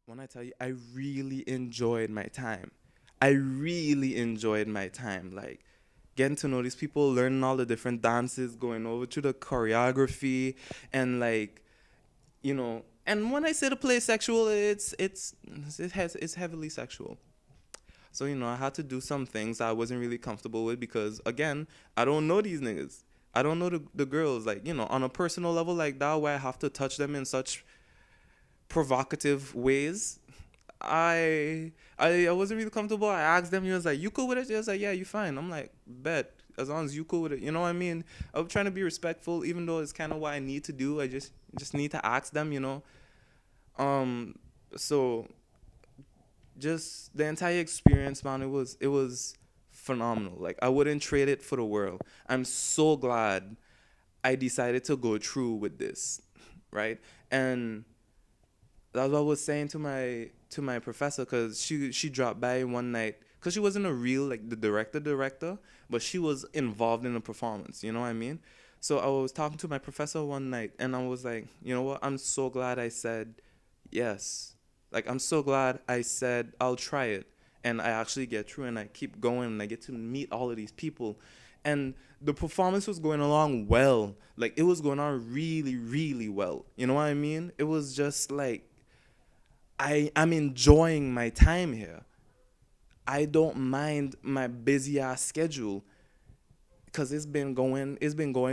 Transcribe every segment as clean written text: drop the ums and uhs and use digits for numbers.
when I tell you, I really enjoyed my time. I really enjoyed my time. Like getting to know these people, learning all the different dances, going over to the choreography, and like And when I say the play sexual, it's heavily sexual. So I had to do some things I wasn't really comfortable with because again, I don't know these niggas. I don't know the girls like on a personal level like that where I have to touch them in such provocative ways. I wasn't really comfortable. I asked them, he was like, "You cool with it?" He was like, "Yeah, you fine." I'm like, "Bet, as long as you cool with it." You know what I mean? I'm trying to be respectful, even though it's kind of what I need to do. I just need to ask them. Um, so just the entire experience, man, it was phenomenal. Like I wouldn't trade it for the world. I'm so glad I decided to go through with this, right? And that's what I was saying to my professor because she dropped by one night because she wasn't a real like the director, but she was involved in the performance. You know what I mean? So I was talking to my professor one night, and I was like, you know what? I'm so glad I said yes. Like I'm so glad I said I'll try it, and I actually get through, and I keep going, and I get to meet all of these people, and the performance was going along well. Like it was going on really, really well. You know what I mean? It was just like I'm enjoying my time here. I don't mind my busy ass schedule because it's been going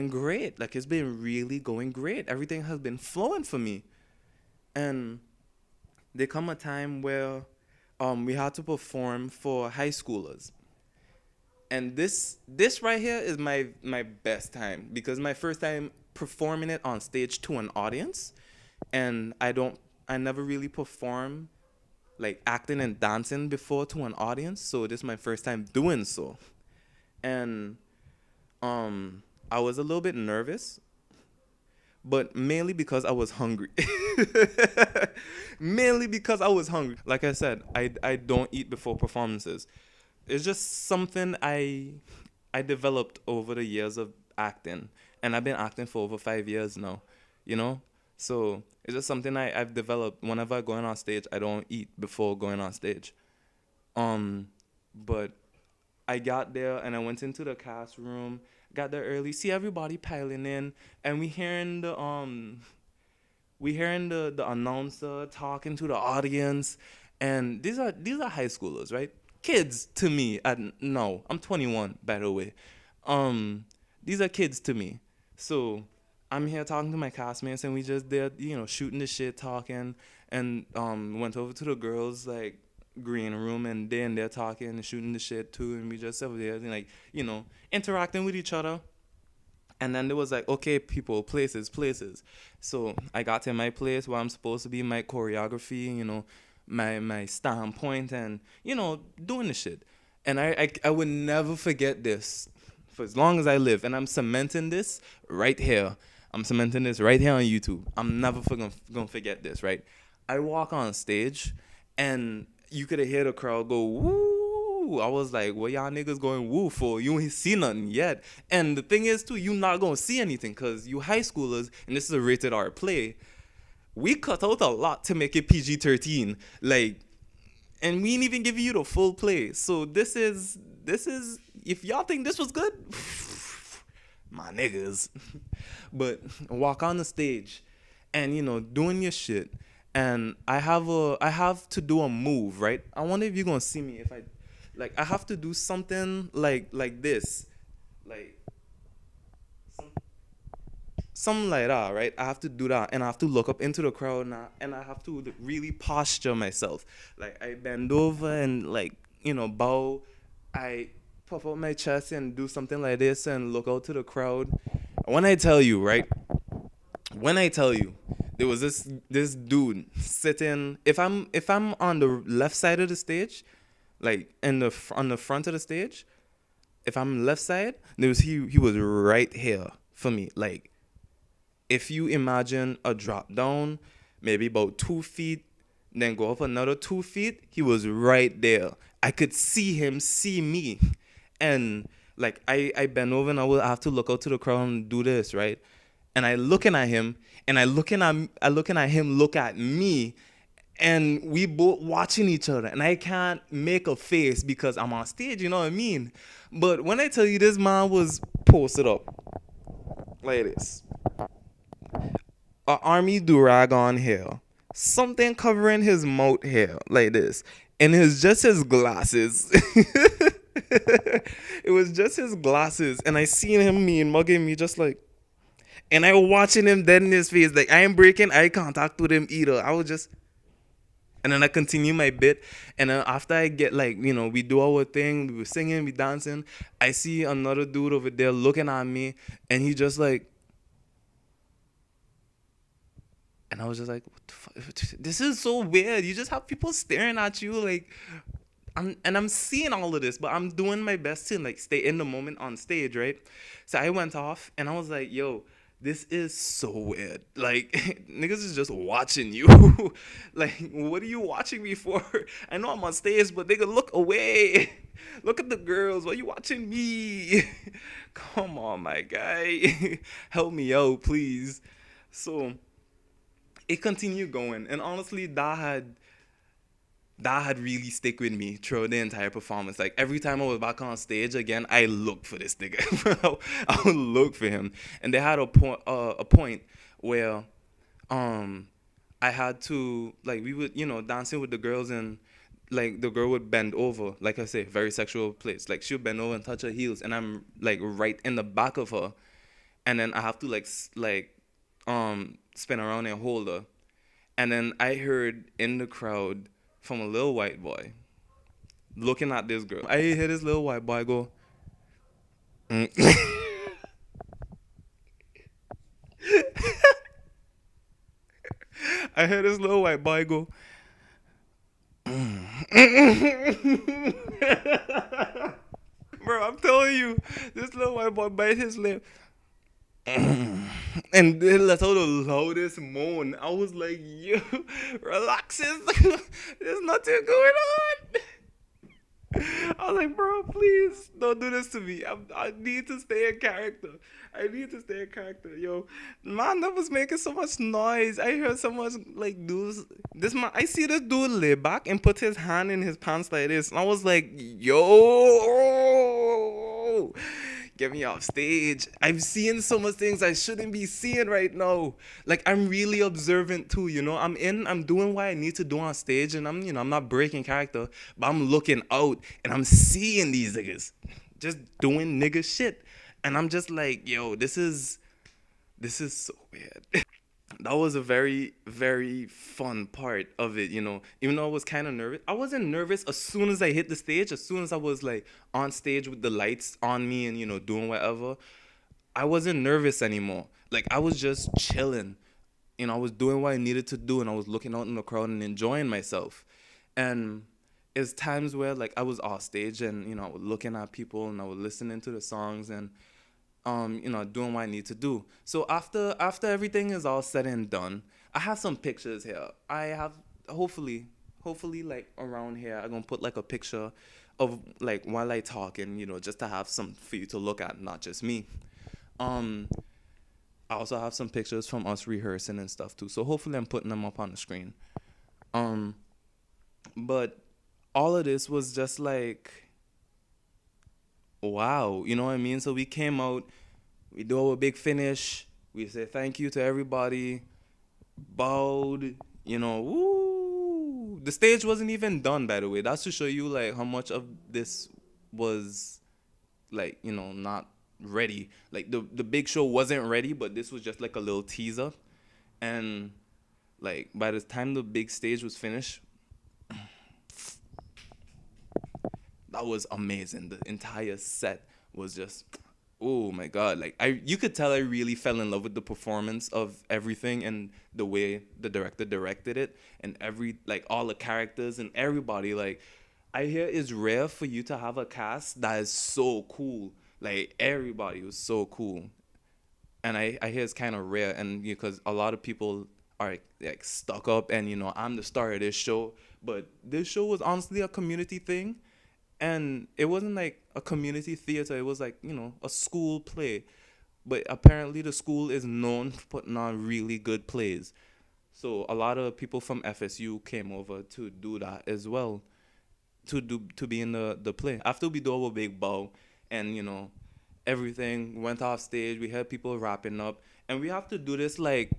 great. Like it's been really going great. Everything has been flowing for me. And there come a time where we had to perform for high schoolers. And this right here is my best time because my first time performing it on stage to an audience, and I never really perform like acting and dancing before to an audience, so this is my first time doing so. And I was a little bit nervous, but mainly because I was hungry. Mainly because I was hungry. Like I said, I don't eat before performances. It's just something I developed over the years of acting, and I've been acting for over 5 years now. You know, so it's just something I've developed. Whenever I go on stage, I don't eat before going on stage. Um, but I got there and I went into the cast room. Got there early, see everybody piling in, and we hearing the announcer talking to the audience, and these are high schoolers, right? Kids to me. No, I'm 21, by the way. Um, these are kids to me. So I'm here talking to my castmates, and we just did, shooting the shit, talking, and went over to the girls like green room, and they're talking and shooting the shit too, and we just over there and like interacting with each other. And then there was like, okay, people, places, places. So I got to my place where I'm supposed to be, my choreography, my standpoint, and doing the shit. And I would never forget this for as long as I live. And I'm cementing this right here. I'm cementing this right here on YouTube. I'm never gonna forget this, right? I walk on stage, and you could have heard the crowd go woo. I was like, what y'all niggas going woo for? You ain't see nothing yet. And the thing is too, you not gonna see anything because you high schoolers, and this is a rated R play. We cut out a lot to make it PG-13. Like, and we ain't even give you the full play. So this is if y'all think this was good, my niggas. But walk on the stage and doing your shit. And I have to do a move, right? I wonder if you're gonna see me if I have to do something like this. Like something like that, right? I have to do that, and I have to look up into the crowd now, and I have to really posture myself. Like I bend over and bow. I puff out my chest and do something like this and look out to the crowd. When I tell you, right? When I tell you, there was this dude sitting. If I'm on the left side of the stage, like on the front of the stage, if I'm left side, he was right here for me, like if you imagine a drop down, maybe about 2 feet, then go up another 2 feet, he was right there. I could see him see me. And like I bend over and I will have to look out to the crowd and do this, right? And I looking at him and I looking at him look at me, and we both watching each other, and I can't make a face because I'm on stage, you know what I mean? But when I tell you this man was posted up like this, a army durag on here, something covering his mouth hair like this, and it's just his glasses. It was just his glasses, and I seen him mean mugging me just like, and I watching him dead in his face, like I ain't breaking eye contact with him either. I was just, and then I continue my bit, and then after I get like, we do our thing, we were singing, we dancing. I see another dude over there looking at me, and he just like, and I was just like, what the fuck? This is so weird. You just have people staring at you like, I'm seeing all of this, but I'm doing my best to like stay in the moment on stage, right? So I went off and I was like, yo, this is so weird. Like niggas is just watching you. Like, what are you watching me for? I know I'm on stage, but nigga, look away. Look at the girls. Why you watching me? Come on, my guy. Help me out, please. So it continued going, and honestly, that had really stick with me throughout the entire performance. Like every time I was back on stage again, I looked for this nigga. I would look for him, and they had a point where um I had to, like, we would, dancing with the girls, and like the girl would bend over, like I say, very sexual place. Like she would bend over and touch her heels, and I'm like right in the back of her, and then I have to like spin around and hold her. And then I heard in the crowd from a little white boy looking at this girl. I hear this little white boy go, mm. I heard this little white boy go, bro, I'm telling you, this little white boy bite his lip. And then let out the loudest moan. I was like, yo, relax. There's nothing going on. I was like, bro, please don't do this to me. I need to stay in character. I need to stay in character. Yo, man, that was making so much noise. I heard so much, like, dudes. This man, I see this dude lay back and put his hand in his pants like this. And I was like, yo, get me off stage. I'm seeing so much things I shouldn't be seeing right now. Like, I'm really observant too, I'm doing what I need to do on stage, and I'm not breaking character, but I'm looking out and I'm seeing these niggas just doing nigga shit. And I'm just like, yo, this is so weird. That was a very, very fun part of it, even though I was kind of nervous. I wasn't nervous as soon as I hit the stage. As soon as I was like on stage with the lights on me and doing whatever, I wasn't nervous anymore. Like I was just chilling. I was doing what I needed to do, and I was looking out in the crowd and enjoying myself. And it's times where like I was off stage, and I was looking at people and I was listening to the songs, and doing what I need to do. So after everything is all said and done, I have some pictures here. I have, hopefully like around here, I'm gonna put like a picture of like while I talk, and just to have some for you to look at, not just me. Um, I also have some pictures from us rehearsing and stuff too. So hopefully I'm putting them up on the screen. Um, but all of this was just like, wow, you know what I mean? So we came out, we do our big finish, we say thank you to everybody, bowed, woo. The stage wasn't even done, by the way. That's to show you like how much of this was like, not ready. Like the big show wasn't ready, but this was just like a little teaser. And like by the time the big stage was finished, that was amazing. The entire set was just, oh my god, like you could tell I really fell in love with the performance of everything, and the way the director directed it, and every like all the characters and everybody. Like I hear it's rare for you to have a cast that is so cool. Like everybody was so cool. And I hear it's kind of rare, and because a lot of people are like stuck up, and I'm the star of this show, but this show was honestly a community thing. And it wasn't like a community theater, it was like a school play. But apparently the school is known for putting on really good plays. So a lot of people from FSU came over to do that as well, to be in the play. After we do our big bow, and everything went off stage, we had people wrapping up, and we have to do this like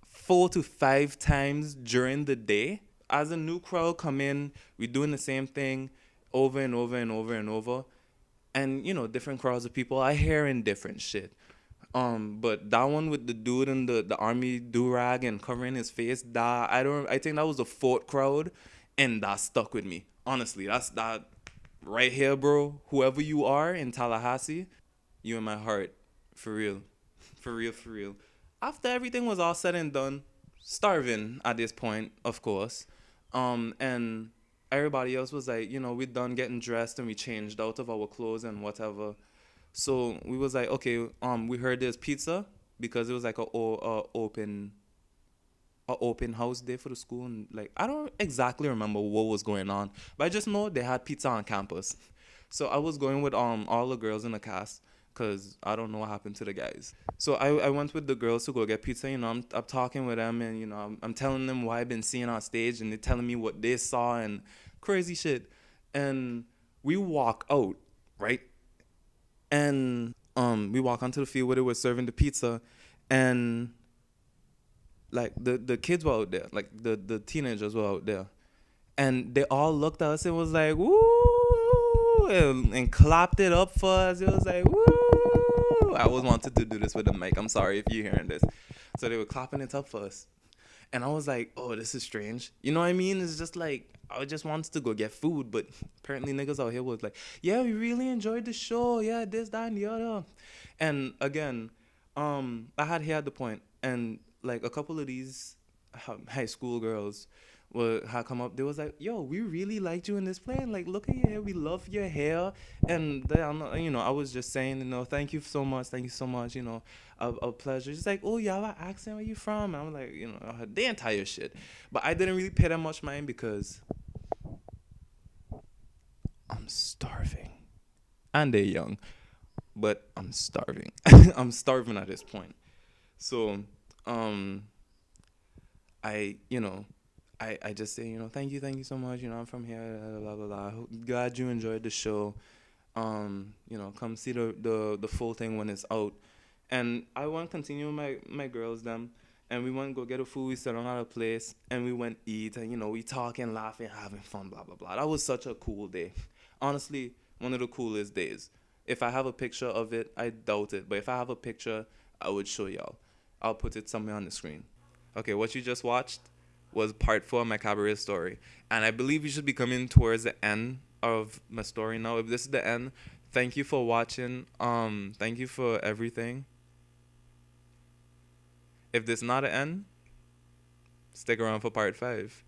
4 to 5 times during the day. As a new crowd come in, we're doing the same thing over and over and over and over. And different crowds of people are hearing different shit. But that one with the dude in the army do rag and covering his face, that I think that was the fourth crowd, and that stuck with me. Honestly, that's that right here, bro. Whoever you are in Tallahassee, you in my heart, for real, for real, for real. After everything was all said and done, starving at this point, of course, and everybody else was like, we done getting dressed and we changed out of our clothes and whatever. So we was like, okay, we heard there's pizza because it was like a open house day for the school, and like I don't exactly remember what was going on, but I just know they had pizza on campus. So I was going with all the girls in the cast because I don't know what happened to the guys. So I went with the girls to go get pizza. I'm talking with them, and I'm telling them what I've been seeing on stage, and they're telling me what they saw and crazy shit. And we walk out, right? And we walk onto the field where they were serving the pizza, and like the kids were out there, like the teenagers were out there, and they all looked at us and was like woo, and clapped it up for us. It was like woo. I always wanted to do this with the mic. I'm sorry if you're hearing this. So they were clapping it up for us, and I was like, oh, this is strange. You know what I mean? It's just like I just wanted to go get food, but apparently niggas out here was like, yeah, we really enjoyed the show. Yeah, this, that, and the other. And again, I had the point, and like a couple of these high school girls had come up. They was like, yo, we really liked you in this play, and like, look at your hair, we love your hair. And then, I was just saying, thank you so much, a pleasure. She's like, oh, you have an accent, where you from? And I'm like, the entire shit. But I didn't really pay that much mind because I'm starving, and they're young, but I'm starving. I'm starving at this point. So um I, I just say, thank you so much. I'm from here, blah, blah, blah. Glad you enjoyed the show. Come see the full thing when it's out. And I want to continue with my girls, them. And we went go get a food. We sat down at a place and we went eat. And, we talking, laughing, having fun, blah, blah, blah. That was such a cool day. Honestly, one of the coolest days. If I have a picture of it, I doubt it. But if I have a picture, I would show y'all. I'll put it somewhere on the screen. Okay, what you just watched was part 4 of my cabaret story. And I believe we should be coming towards the end of my story now. If this is the end, thank you for watching. Thank you for everything. If this is not the end, stick around for part 5.